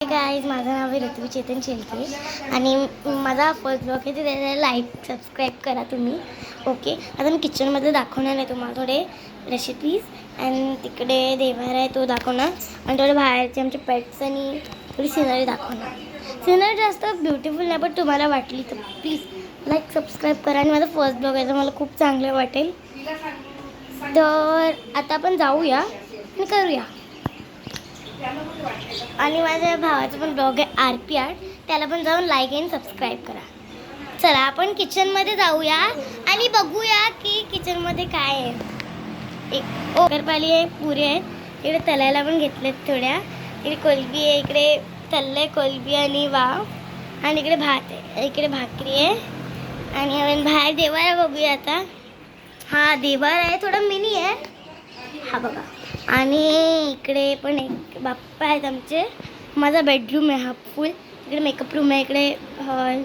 Guys, माझं नाव आहे ऋत्वी चेतन शेळके आणि माझा फर्स्ट ब्लॉग आहे. त्याला लाईक सबस्क्राईब करा तुम्ही. ओके, आता मी किचनमध्ये दाखवणार आहे तुम्हाला थोडे रेसिपीज आणि तिकडे देवार आहे तो दाखवणार आणि थोडे बाहेरचे आमचे पेट्स आणि थोडी सिनरी दाखवणार. सिनरी जास्त ब्युटिफुल नाही, पण तुम्हाला वाटली तर प्लीज लाईक सबस्क्राईब करा. आणि माझा फर्स्ट ब्लॉग आहे तर मला खूप चांगलं वाटेल. तर आता आपण जाऊया आणि करूया. आणि माझ्या भावाचा पण ब्लॉग आहे RP आर्ट, त्याला पण जाऊन लाईक आणि सबस्क्राईब करा. चला आपण किचनमध्ये जाऊया आणि बघूया की किचनमध्ये काय आहे. एक ओगरपाली आहे, पुरी आहे, इकडे तलायला पण घेतलेत थोड्या, इकडे कोलबी आहे, इकडे तल्ले कोलबी आणि वाव, आणि इकडे भात आहे, इकडे भाकरी आहे. आणि आपण बाहेर देवार बघूया आता. हा देवार आहे, थोडा मिनी आहे हा बघा. आणि इकडे पण एक बाप्पा आहेत आमचे. माझा बेडरूम आहे हा फुल. इकडे मेकअप रूम आहे, इकडे हॉल,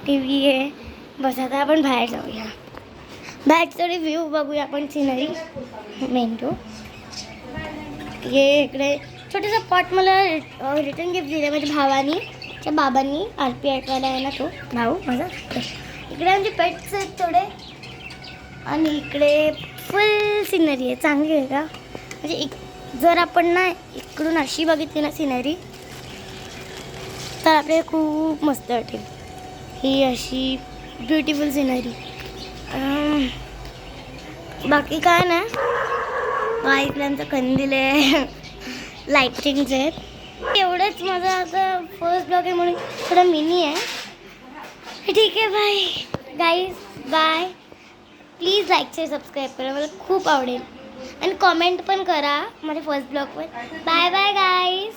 TV आहे. बस आता आपण बाहेर जाऊया. बाहेर थोडी व्ह्यू बघूया आपण, सिनरी मेन तो. हे इकडे छोटासा पॉट मला रिटर्न गिफ्ट दिलं माझ्या भावानी, त्या बाबांनी. RP आर्टवाला आहे ना तो भाऊ माझा. इकडे आमचे पेट्स आहेत थोडे आणि इकडे फुल सिनरी आहे. चांगली आहे का म्हणजे जर आपण ना इकडून अशी बघितली ना सिनरी तर आपल्याला खूप मस्त वाटेल. ही अशी ब्युटिफुल सिनरी. बाकी काय ना, इकडे आमचं कंदील आहे, लाईटिंग्स आहेत. एवढंच. माझा आता फर्स्ट ब्लॉग आहे म्हणून थोडा मिनी आहे. ठीक आहे, bye guys, bye. Please like share subscribe करा, मला खूप आवडेल. आणि कॉमेंट पण करा माझ्या फर्स्ट ब्लॉगवर. Bye bye guys.